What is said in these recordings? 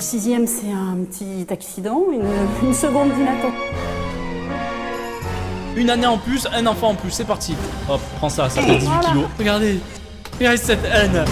6e, c'est un petit accident, une seconde d'inattention. Une année en plus, un enfant en plus, c'est parti. Hop, prends ça, ça fait 18 kilos. Regardez, cette haine.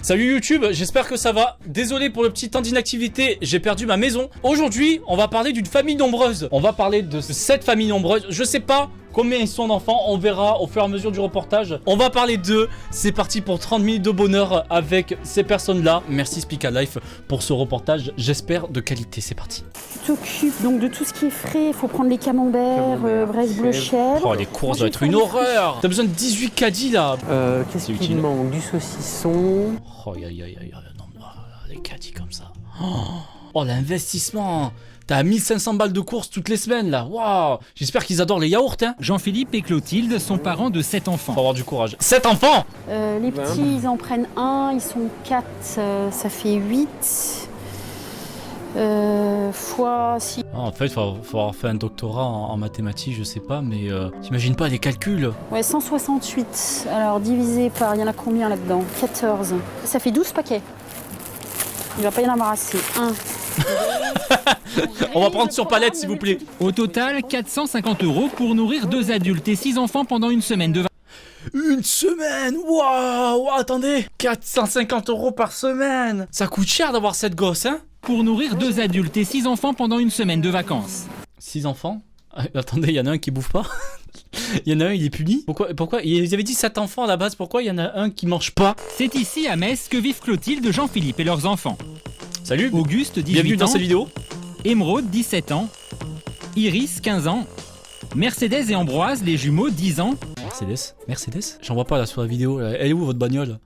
Salut YouTube, j'espère que ça va. Désolé pour le petit temps d'inactivité, j'ai perdu ma maison. Aujourd'hui, on va parler d'une famille nombreuse. On va parler de cette famille nombreuse. Je sais pas combien ils sont d'enfants, on verra au fur et à mesure du reportage. On va parler d'eux. C'est parti pour 30 minutes de bonheur avec ces personnes-là. Merci Spika Life pour ce reportage, j'espère de qualité. C'est parti. Tu t'occupes donc de tout ce qui est frais. Il faut prendre les camemberts, braise bleu chèvre. Oh, les courses doivent être une horreur. T'as besoin de 18 caddies là. Qu'est-ce qu'il manque? Du saucisson. Oh, non, les caddies comme ça. Oh, l'investissement. T'as 1500 balles de courses toutes les semaines là. Waouh. J'espère qu'ils adorent les yaourts hein. Jean-Philippe et Clotilde sont parents de 7 enfants. Faut avoir du courage. 7 enfants. Les petits, ils en prennent un, ils sont 4, ça fait 8. Fois 6. Ah, en fait, faut avoir fait un doctorat en mathématiques, je sais pas, mais t'imagines pas les calculs. Ouais, 168. Alors divisé par, il y en a combien là-dedans? 14. Ça fait 12 paquets. Il va pas y en avoir assez. 1. On va prendre sur palette s'il vous plaît. Au total, 450 € pour nourrir 2 adultes et 6 enfants pendant une semaine de Une semaine. Waouh, attendez, 450 € par semaine. Ça coûte cher d'avoir 7 gosses hein. Pour nourrir 2 adultes et 6 enfants pendant une semaine de vacances. 6 enfants. Attendez, il y en a un qui bouffe pas. Il y en a un, il est puni. Pourquoi ils avaient dit 7 enfants à la base, pourquoi il y en a un qui mange pas? C'est ici à Metz que vivent Clotilde, Jean-Philippe et leurs enfants. Salut Auguste, 18 bienvenue dans ans. cette vidéo. Émeraude, 17 ans. Iris, 15 ans. Mercedes et Ambroise, les jumeaux, 10 ans. Mercedes. J'en vois pas là sur la vidéo. Elle est où votre bagnole?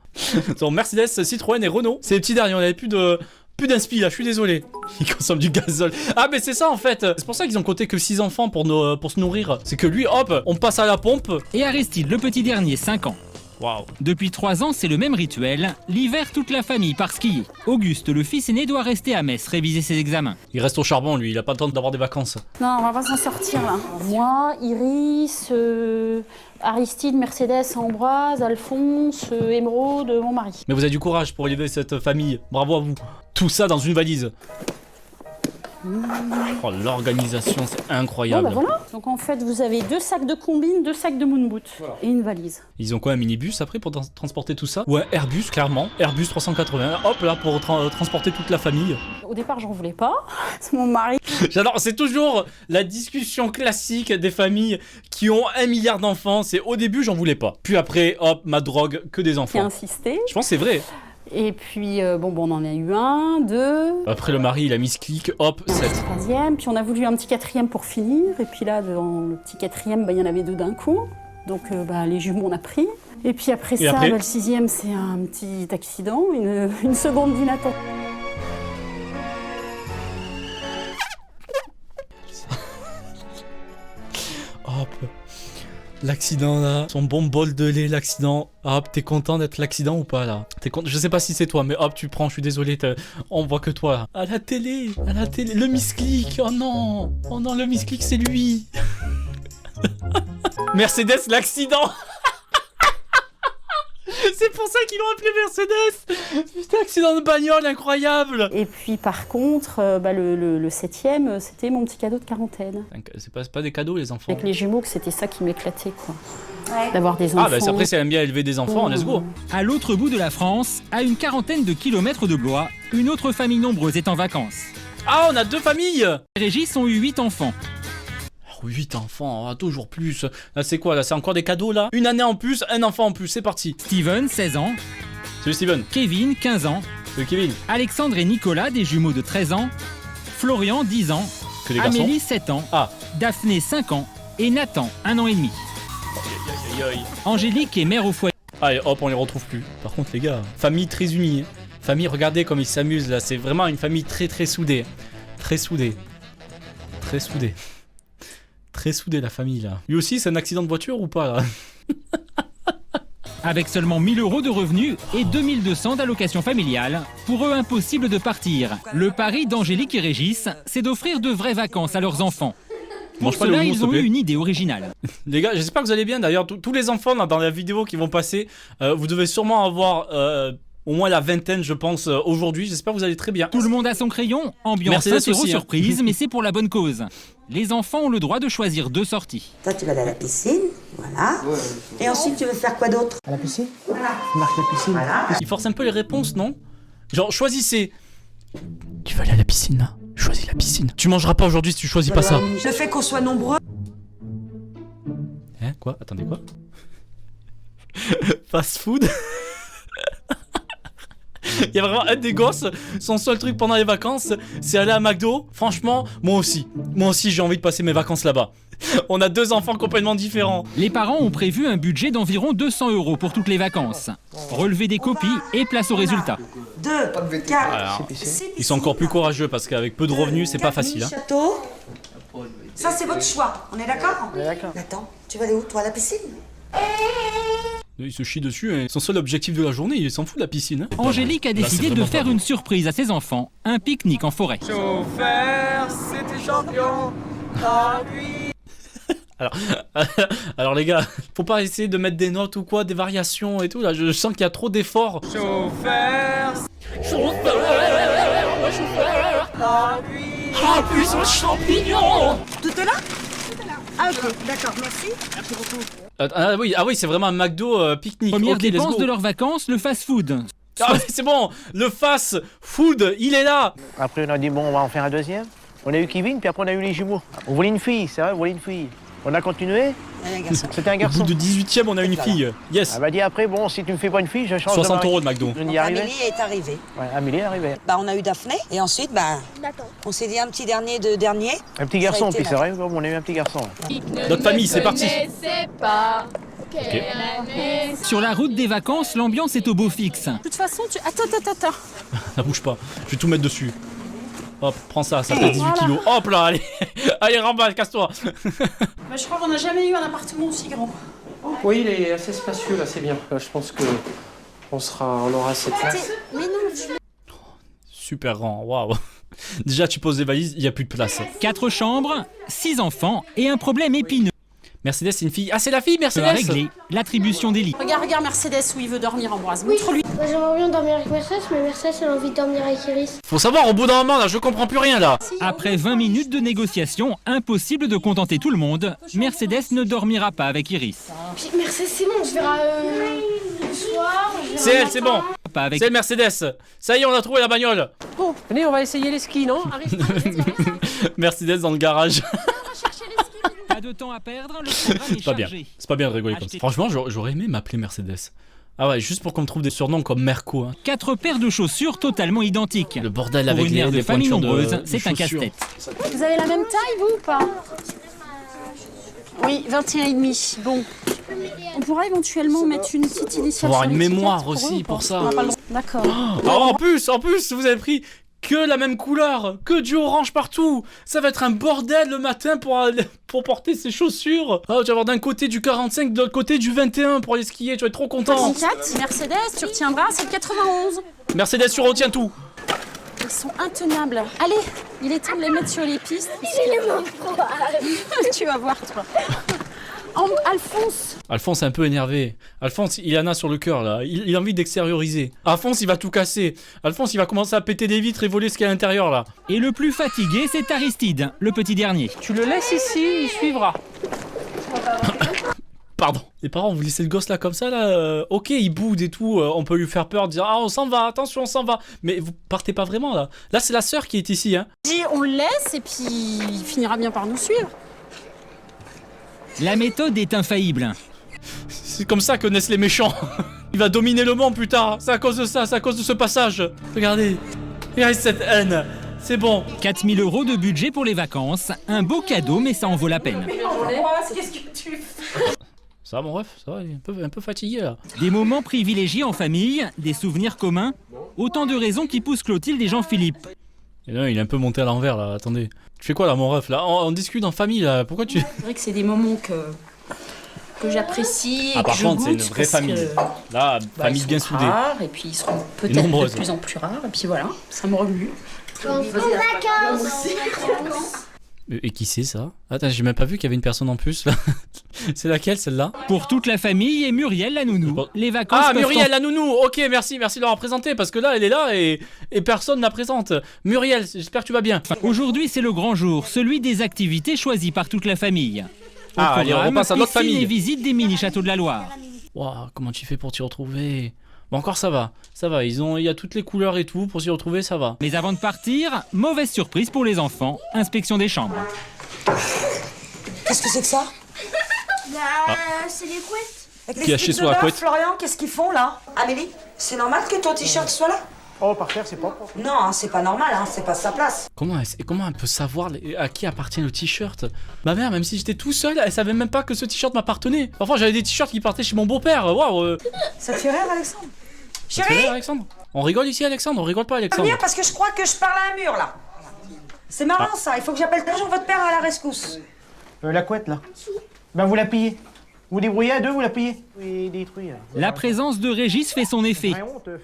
Sur Mercedes, Citroën et Renault. C'est les petits derniers, on avait plus d'inspi là, je suis désolé. Ils consomment du gazole. Ah mais c'est ça en fait. C'est pour ça qu'ils ont compté que 6 enfants pour se nourrir. C'est que lui, hop, on passe à la pompe. Et Aristide, le petit dernier, 5 ans. Waouh. Depuis 3 ans, c'est le même rituel. L'hiver, toute la famille part skier. Auguste, le fils aîné, doit rester à Metz, réviser ses examens. Il reste au charbon lui, il a pas le temps d'avoir des vacances. Non, on va pas s'en sortir là. Moi, Iris, Aristide, Mercedes, Ambroise, Alphonse, Émeraude, mon mari. Mais vous avez du courage pour élever cette famille. Bravo à vous. Tout ça dans une valise. Oh, l'organisation, c'est incroyable. Bon, bah voilà. Donc en fait, vous avez 2 sacs de combines, 2 sacs de moon boot et une valise. Ils ont quoi, un minibus après pour transporter tout ça? Ou un Airbus, clairement. Airbus 380, hop là, pour transporter toute la famille. Au départ, j'en voulais pas. C'est mon mari. J'adore, c'est toujours la discussion classique des familles qui ont 1 milliard d'enfants. C'est au début, j'en voulais pas. Puis après, hop, ma drogue, que des J'ai enfants. insisté. Je pense que c'est vrai. Et puis, bon, on en a eu 1, 2. Après le mari, il a mis ce clic, hop, 7. 3e. Puis on a voulu un petit 4e pour finir. Et puis là, dans le petit 4e, il y en avait 2 d'un coup. Donc les jumeaux, on a pris. Et puis après ça, le 6e, c'est un petit accident, une seconde d'inattention. Hop. L'accident là, son bon bol de lait, l'accident. Hop, t'es content d'être l'accident ou pas là? Je sais pas si c'est toi, mais hop, tu prends, je suis désolé, on voit que toi là. À la télé, le misclick, oh non, le misclick c'est lui. Mercedes, l'accident. C'est pour ça qu'ils l'ont appelé Mercedes. Putain, accident de bagnole, incroyable. Et puis par contre, le 7e, c'était mon petit cadeau de quarantaine. C'est pas des cadeaux les enfants. Avec les jumeaux, que c'était ça qui m'éclatait quoi. Ouais. D'avoir des enfants. Ah bah après, c'est bien élever des enfants, let's go. À l'autre bout de la France, à une quarantaine de kilomètres de Blois, une autre famille nombreuse est en vacances. Ah, on a 2 familles. Régis ont eu 8 enfants. 8 enfants, toujours plus. Là, c'est quoi là? C'est encore des cadeaux là? Une année en plus, un enfant en plus, c'est parti. Steven, 16 ans. Salut Steven. Kevin, 15 ans. Salut Kevin. Alexandre et Nicolas, des jumeaux de 13 ans. Florian, 10 ans. Que des garçons. Amélie, 7 ans. Ah. Daphné, 5 ans. Et Nathan, 1 an et demi. Angélique est mère au foyer. Allez, hop, on les retrouve plus. Par contre, les gars, famille très unie. Famille, regardez comme ils s'amusent là. C'est vraiment une famille très très soudée. Très soudée. Très soudée. Très soudée la famille là. Lui aussi, c'est un accident de voiture ou pas là? Avec seulement 1000 € de revenus et 2200 d'allocation familiale, pour eux impossible de partir. Le pari d'Angélique et Régis, c'est d'offrir de vraies vacances à leurs enfants. Pour cela, ils ont eu une idée originale. Les gars, j'espère que vous allez bien. D'ailleurs, tous les enfants là, dans la vidéo qui vont passer, vous devez sûrement avoir au moins la vingtaine, je pense, aujourd'hui. J'espère que vous allez très bien. Tout le monde a son crayon, ambiance Mercedes interro aussi, hein. surprise, mais c'est pour la bonne cause. Les enfants ont le droit de choisir 2 sorties. Toi, tu vas aller à la piscine, voilà. Et ensuite, tu veux faire quoi d'autre? À la piscine? Voilà. Tu marques la piscine. Voilà. Il force un peu les réponses, non? Genre, choisissez. Tu veux aller à la piscine, là? Choisis la piscine. Tu mangeras pas aujourd'hui si tu choisis pas ça. Le fait qu'on soit nombreux. Hein? Quoi? Attendez, quoi? Fast food? Il y a vraiment un des gosses, son seul truc pendant les vacances, c'est aller à McDo. Franchement, moi aussi j'ai envie de passer mes vacances là-bas. On a 2 enfants complètement différents. Les parents ont prévu un budget d'environ 200 € pour toutes les vacances. Relever des copies et place au résultat. 2, 4, Alors, ils sont encore plus courageux parce qu'avec peu de revenus, c'est pas facile. Hein. Château. Ça, c'est votre choix. On est d'accord? On est d'accord. Attends, tu vas aller où, toi, à la piscine? Il se chie dessus, hein. Son seul objectif de la journée, il s'en fout de la piscine. Hein. Angélique a Là, décidé c'est de vraiment faire pas une surprise à ses enfants, un pique-nique en forêt. Chauffeur, c'était champion. Alors les gars, faut pas essayer de mettre des notes ou quoi, des variations et tout. Là, je sens qu'il y a trop d'efforts. Chauffeur. Ah, plus un champignon. Tout est là? Ah, ok, d'accord, merci. Ah oui, c'est vraiment un McDo pique-nique. Première Ok, let's dépense go. de leurs vacances, le fast-food. Ah, c'est bon, le fast food, il est là. Après, on a dit, bon, on va en faire un deuxième. On a eu Kevin, puis après, on a eu les jumeaux. On voulait une fille, c'est vrai, on voulait une fille. On a continué. C'était un Au bout garçon. de 18ème, on a une fille. Yes. Elle m'a dit après, bon, si tu me fais pas une fille, je change 60 de mari. € de McDo. Je n'y arrivais. Amélie est arrivée. Ouais, Amélie est arrivée. Bah, on a eu Daphné. Et ensuite, bah, on s'est dit un petit dernier de dernier. Un petit garçon, été puis c'est vrai, on a eu un petit garçon. Notre famille, c'est parti. Sur la route des vacances, l'ambiance est au beau fixe. De toute façon, tu... Attends. Ça bouge pas. Je vais tout mettre dessus. Hop, prends ça, ça fait 18 kilos. Hop là, allez. Allez, remballe, casse-toi. Bah, je crois qu'on n'a jamais eu un appartement aussi grand. Oui, il est assez spacieux là, c'est bien. Là, je pense que on aura assez de place. Mais non, Super grand, waouh. Déjà, tu poses des valises, il n'y a plus de place. 4 chambres, 6 enfants et un problème épineux. Mercedes, c'est une fille. Ah, c'est la fille, À Mercedes. régler, l'attribution des lits. Regarde Mercedes où il veut dormir, Ambroise. Montre-lui. Moi, j'aimerais bien dormir avec Mercedes, mais Mercedes elle a envie de dormir avec Iris. Faut savoir, au bout d'un moment, là, je comprends plus rien, là. Après 20 minutes de négociation, impossible de contenter tout le monde. Mercedes ne dormira pas avec Iris. Puis Mercedes, c'est bon, on se verra le soir. on se verra C'est le elle, c'est matin. bon. Pas avec C'est le Mercedes. Ça y est, on a trouvé la bagnole. Bon, venez, on va essayer les skis, non? Mercedes dans le garage. pas de temps à perdre, le programme est Pas bien. chargé. C'est pas bien de rigoler comme ça. Franchement, j'aurais aimé m'appeler Mercedes. Ah ouais, juste pour qu'on me trouve des surnoms comme Merco. Hein. 4 paires de chaussures totalement identiques. Le bordel Pour avec une mère de les famille pointures nombreuse, de c'est un chaussures. casse-tête. Vous avez la même taille, vous, ou pas? Oui, 21,5. Bon. On pourra éventuellement mettre une petite initiale Avoir sur une l'étiquette mémoire pour eux, aussi ou pas? pour ça. On n'a pas le droit. D'accord. Oh, en plus, vous avez pris que la même couleur, que du orange partout. Ça va être un bordel le matin pour porter ses chaussures. Ah, tu vas avoir d'un côté du 45, de l'autre côté du 21 pour aller skier. Tu vas être trop content. 34, Mercedes, tu retiendras, c'est le 91. Mercedes, tu retiens tout. Ils sont intenables. Allez, il est temps de les mettre sur les pistes. Tu vas voir, toi. Alphonse. Alphonse est un peu énervé. Alphonse, il en a sur le cœur là. Il a envie d'extérioriser. Alphonse, il va tout casser. Alphonse, il va commencer à péter des vitres et voler ce qu'il y a à l'intérieur là. Et le plus fatigué, c'est Aristide, le petit dernier. Tu le laisses ici, il suivra. Pardon. Les parents, vous laissez le gosse là comme ça là. Ok, il boude et tout. On peut lui faire peur, dire ah on s'en va, attention on s'en va. Mais vous partez pas vraiment là. Là c'est la sœur qui est ici hein. Dis, on le laisse et puis il finira bien par nous suivre. La méthode est infaillible. C'est comme ça que naissent les méchants. Il va dominer le monde plus tard. C'est à cause de ça, c'est à cause de ce passage. Regardez cette haine. C'est bon. 4 000 € de budget pour les vacances. Un beau cadeau, mais ça en vaut la peine. Qu'est-ce que tu fais? Ça va mon ref, ça va, il est un peu fatigué là. Des moments privilégiés en famille, des souvenirs communs. Autant de raisons qui poussent Clotilde et Jean-Philippe. Et là, il est un peu monté à l'envers là, attendez. Tu fais quoi là mon ref là on discute en famille là, pourquoi tu... C'est vrai que c'est des moments que j'apprécie et Ah que par je contre c'est une goûte vraie parce famille. que, Là, bah, famille ils sont bien soudée. rares, et puis ils seront peut-être nombreuses. de plus en plus rares. Et puis voilà, ça me remue. Et qui c'est ça? Attends, j'ai même pas vu qu'il y avait une personne en plus là. C'est laquelle celle-là? Pour toute la famille et Muriel la nounou. Les vacances Ah, peuvent Muriel la nounou. Ok, merci de l'avoir présentée parce que là elle est là et personne la présente. Muriel, j'espère que tu vas bien. Aujourd'hui c'est le grand jour, celui des activités choisies par toute la famille. Au Allez, on programme, repasse à notre piscine famille. et visite des mini-châteaux de la Loire. Waouh, comment tu fais pour t'y retrouver? Bon, encore ça va, il y a toutes les couleurs et tout, pour s'y retrouver ça va. Mais avant de partir, mauvaise surprise pour les enfants, inspection des chambres. Qu'est-ce que c'est que ça? C'est les couettes. Avec Qui a les chié slips sur la de couette. bain, Florian, qu'est-ce qu'ils font là? Amélie, c'est normal que ton t-shirt soit là? Oh, par terre, c'est pas. Non, hein, c'est pas normal, hein, c'est pas sa place. Comment elle peut savoir à qui appartient le t-shirt? Ma mère, même si j'étais tout seul, elle savait même pas que ce t-shirt m'appartenait. Parfois j'avais des t-shirts qui partaient chez mon beau-père, waouh. Ça te fait rire, Alexandre? Ça te fait Chérie, rire, Alexandre? On rigole ici, Alexandre? On rigole pas, Alexandre? viens parce que je crois que je parle à un mur là. C'est marrant ça, il faut que j'appelle toujours votre père à la rescousse. La couette, là. Ben, vous la pillez. Vous débrouillez à deux, vous la pillez. Oui, détruit. La présence de Régis fait son effet.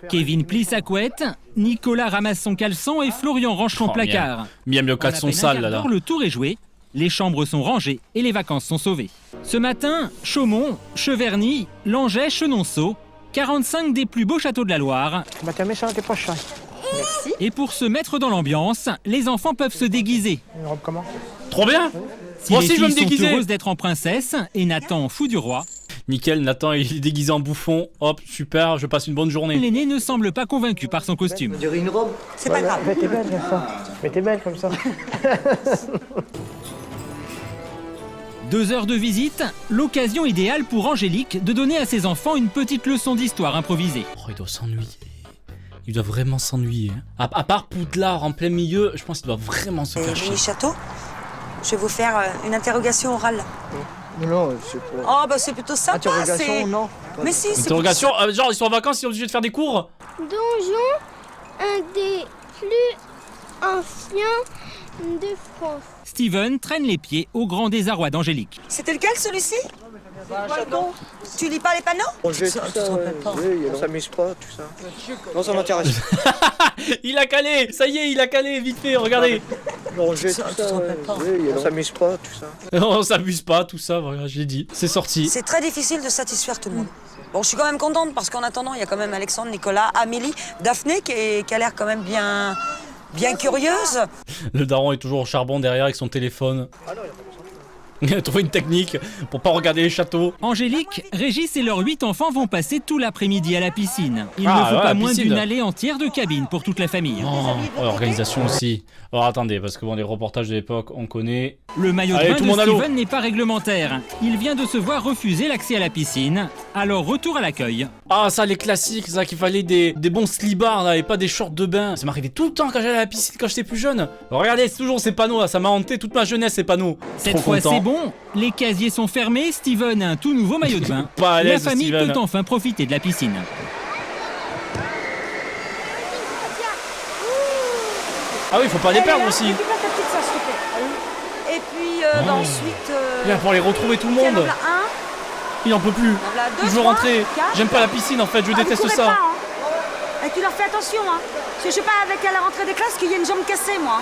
Kevin plie sa couette, Nicolas ramasse son caleçon et Florian range son placard. Miam le En à caleçon peine un sale quart là là. d'heure, le tour est joué, les chambres sont rangées et les vacances sont sauvées. Ce matin, Chaumont, Cheverny, Langeais, Chenonceau, 45 des plus beaux châteaux de la Loire. Bah, t'as mis ça dans tes poches, ça. Et pour se mettre dans l'ambiance, les enfants peuvent se déguiser. Une robe comment? Trop bien. Si Moi les aussi je veux me filles sont déguiser. heureuses d'être en princesse et Nathan fou du roi, Nickel, Nathan il est déguisé en bouffon. Hop, super, je passe une bonne journée. l'aîné ne semble pas convaincu par son costume. C'est pas grave. Mais t'es belle comme ça. Mais t'es belle comme ça. 2 heures de visite, l'occasion idéale pour Angélique de donner à ses enfants une petite leçon d'histoire improvisée. Oh, il doit s'ennuyer. Il doit vraiment s'ennuyer. Hein. À part Poudlard en plein milieu, je pense qu'il doit vraiment se faire chier. Mini château, je vais vous faire une interrogation orale. Non, c'est pas. Oh bah c'est plutôt sympa, c'est... non. Mais si, c'est Interrogation, genre ils sont en vacances, ils sont obligés de faire des cours. Donjon, un des plus anciens de France. Steven traîne les pieds au grand désarroi d'Angélique. C'était lequel celui-ci? Tu lis pas les panneaux? On s'amuse pas, tout ça. Non, ça m'intéresse. Il a calé, ça y est, il a calé, vite fait, regardez. Non, on s'amuse pas, tout ça. On s'abuse pas, tout ça, voilà, j'ai dit. C'est sorti. C'est très difficile de satisfaire tout le monde. Bon, je suis quand même contente parce qu'en attendant, il y a quand même Alexandre, Nicolas, Amélie, Daphné qui a l'air quand même bien curieuse. Le daron est toujours au charbon derrière avec son téléphone. Il a trouvé une technique pour pas regarder les châteaux. Angélique, Régis et leurs 8 enfants vont passer tout l'après-midi à la piscine. Il Ah, ne faut ouais, pas la moins piscine. d'une allée entière de cabines pour toute la famille. Oh, l'organisation aussi. Alors attendez, parce que bon, les reportages de l'époque, on connaît. Le maillot Allez, de tout le bain monde de à l'eau. Steven n'est pas réglementaire. Il vient de se voir refuser l'accès à la piscine. Alors retour à l'accueil. Ah, ça, les classiques, ça, qu'il fallait des bons slibards là et pas des shorts de bain. Ça m'arrivait tout le temps quand j'allais à la piscine quand j'étais plus jeune. Regardez, c'est toujours ces panneaux là, ça m'a hanté toute ma jeunesse ces panneaux. Cette Trop fois content. c'est bon, les casiers sont fermés, Steven a un tout nouveau maillot de bain. Pas à La l'aise, famille Steven. peut enfin profiter de la piscine. Ah oui, faut pas les perdre aussi. Récupère ta petite sœur, s'il te plaît. Et puis bah, ensuite... Bien pour aller retrouver tout le tiens, monde. voilà, un, Il en peut plus. voilà, deux, Il veut trois, rentrer. quatre. J'aime pas la piscine en fait, je Ah, déteste vous courez ça. pas, hein. Et tu leur fais attention, hein. Parce que je sais pas avec à la rentrée des classes qu'il y a une jambe cassée, moi.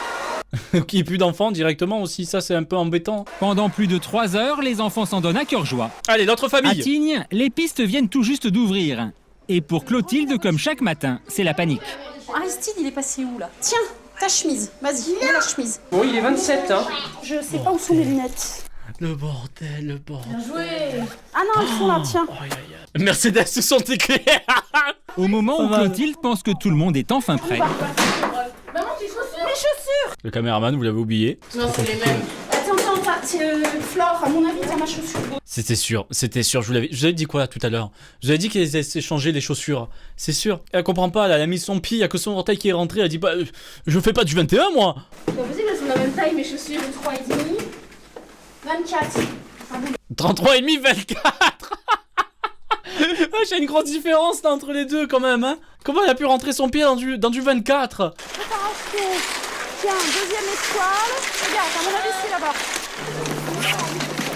Qu'il n'y ait plus d'enfants directement aussi, ça c'est un peu embêtant. Pendant plus de 3 heures, les enfants s'en donnent à cœur joie. Allez, notre À famille. Tignes, les pistes viennent tout juste d'ouvrir. Et pour Clotilde, comme chaque matin, c'est la panique. Aristide, il est passé où là? Tiens, ta chemise. Vas-y, mets la chemise. Bon, il est 27, hein. Je sais pas où sont mes lunettes. Le bordel, le bordel. Ah non, elles sont là, tiens. Mercedes, ce sont tes clés. Au moment où Pas mal. Clotilde pense que tout le monde est enfin prêt, Maman, tes chaussures? Mes chaussures! Le caméraman, vous l'avez oublié. Non, c'est les mêmes. Attends, Flore, à mon avis, t'as ma chaussure. C'était sûr. Je vous l'avais dit quoi tout à l'heure? Je vous avais dit qu'elle allait changer les chaussures. C'est sûr. Elle comprend pas, elle a mis son pied, il y a que son orteil qui est rentré, elle dit bah je fais pas du 21 moi. C'est pas possible, elles sont de la même taille, mes chaussures, 3,5. 24. 33,5, 24. Ah, j'ai une grosse différence là, entre les deux quand même. Hein. Comment elle a pu rentrer son pied dans du 24? Préparation. Tiens, deuxième étoile. Regarde, à mon avis, c'est là-bas.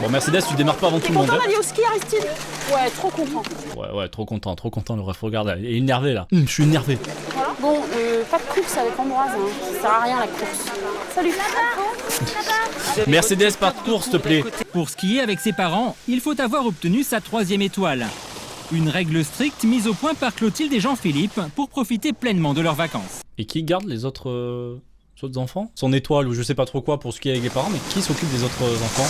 Bon, Mercedes, tu démarres pas avant tout T'es le monde. content Hein. d'aller au ski, Aristide? Ouais, trop content. Ouais, trop content le ref. Regarde, elle est énervée là. Je suis énervé. Voilà. Bon, pas de course avec Ambroise, hein. Ça sert à rien la course. Salut. Mercedes, pas de course, s'il te plaît. Pour skier avec ses parents, il faut avoir obtenu sa 3e étoile. Une règle stricte mise au point par Clotilde et Jean-Philippe pour profiter pleinement de leurs vacances. Et qui garde les autres enfants? Son étoile ou je sais pas trop quoi pour skier avec les parents, mais qui s'occupe des autres enfants?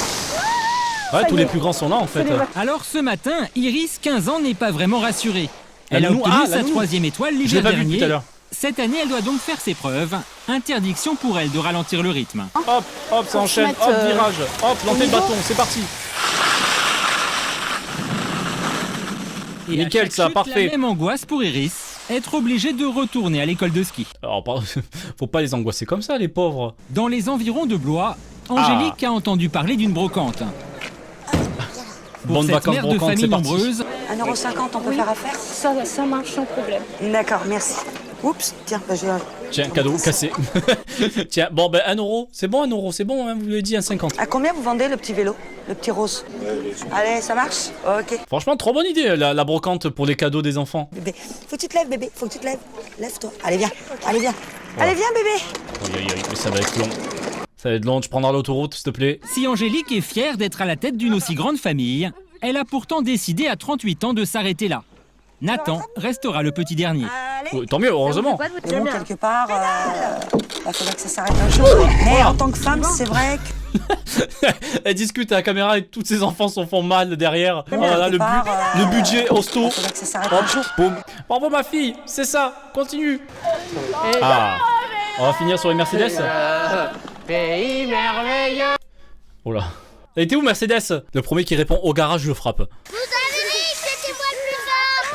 Ouais, tous les plus grands sont là en fait. Alors ce matin, Iris, 15 ans, n'est pas vraiment rassurée. Elle a obtenu sa 3e étoile l'hiver dernier. Cette année, elle doit donc faire ses preuves. Interdiction pour elle de ralentir le rythme. Hop, hop, ça enchaîne, hop, virage, hop, lancer le bâton, c'est parti. Et nickel, ça, parfait. La même angoisse pour Iris, être obligée de retourner à l'école de ski. Alors, faut pas les angoisser comme ça, les pauvres. Dans les environs de Blois, Angélique a entendu parler d'une brocante. Pour Bonne cette vacances mère de brocante, famille c'est parti. nombreuse, 1,50 €, on peut faire affaire? Ça marche sans problème. D'accord, merci. Oups, tiens, bah, j'ai... Tiens, cadeau cassé. Tiens, bon, ben 1 €. C'est bon, 1 €, c'est bon, hein, vous l'avez dit, 1,50 €. À combien vous vendez le petit vélo? Le petit rose? Allez, ça marche? Ok. Franchement, trop bonne idée, la brocante pour les cadeaux des enfants. Bébé, faut que tu te lèves, bébé, faut que tu te lèves. Lève-toi. Allez, viens. Allez, viens. Allez, viens, bébé. Aïe, aïe, aïe, mais ça va être long. Ça va être long, tu prendras l'autoroute, s'il te plaît. si Angélique est fière d'être à la tête d'une aussi grande famille, elle a pourtant décidé à 38 ans de s'arrêter là. Nathan restera le petit dernier. Allez. Tant mieux, heureusement. Mais bon, quelque part, il faudrait que ça s'arrête un jour. Mais en tant que femme, c'est vrai que... Elle discute à la caméra et tous ses enfants s'en font mal derrière. Oh là là, le budget hosto. Il faudrait que ça s'arrête un jour. Boum. Bravo ma fille, c'est ça, continue. Ah, on va finir sur les Mercedes. Pays merveilleux. Oh là. Elle était où Mercedes? Le premier qui répond au garage, je le frappe. Vous avez dit que c'était moi le plus fort.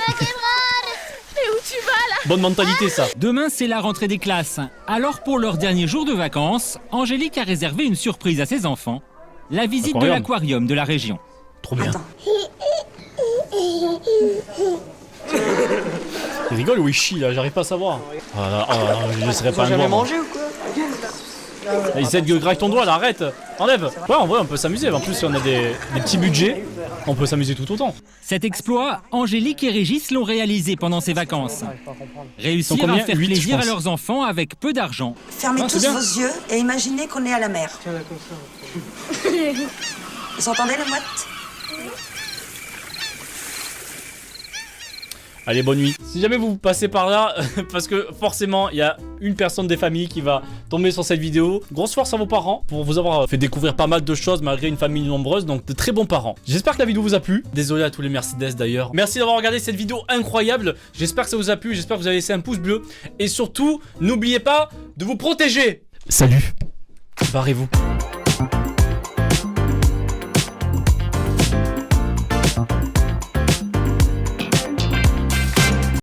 Avec Emerald. Mais où tu vas là? Bonne mentalité ça. Demain, c'est la rentrée des classes. Alors pour leur dernier jour de vacances, Angélique a réservé une surprise à ses enfants. La visite de l'aquarium de la région. Trop bien. Il rigole ou il chie là, j'arrive pas à savoir. Ah là, je ne serais pas un jamais bon. mangé ou quoi? Il essaie de grailler ton doigt là, arrête. Enlève. Ouais, en vrai on peut s'amuser. En plus si on a des petits budgets, on peut s'amuser tout autant. Cet exploit, Angélique et Régis l'ont réalisé pendant ces vacances. Réussir à faire 8, plaisir à leurs enfants avec peu d'argent. Fermez Ah, c'est tous bien. vos yeux et imaginez qu'on est à la mer. Vous entendez la mouette? Allez, bonne nuit. Si jamais vous passez par là, parce que forcément, il y a une personne des familles qui va tomber sur cette vidéo. Grosse force à vos parents pour vous avoir fait découvrir pas mal de choses malgré une famille nombreuse, donc de très bons parents. J'espère que la vidéo vous a plu. Désolé à tous les Mercedes d'ailleurs. Merci d'avoir regardé cette vidéo incroyable. J'espère que ça vous a plu, j'espère que vous avez laissé un pouce bleu. Et surtout, n'oubliez pas de vous protéger. Salut. Barrez-vous.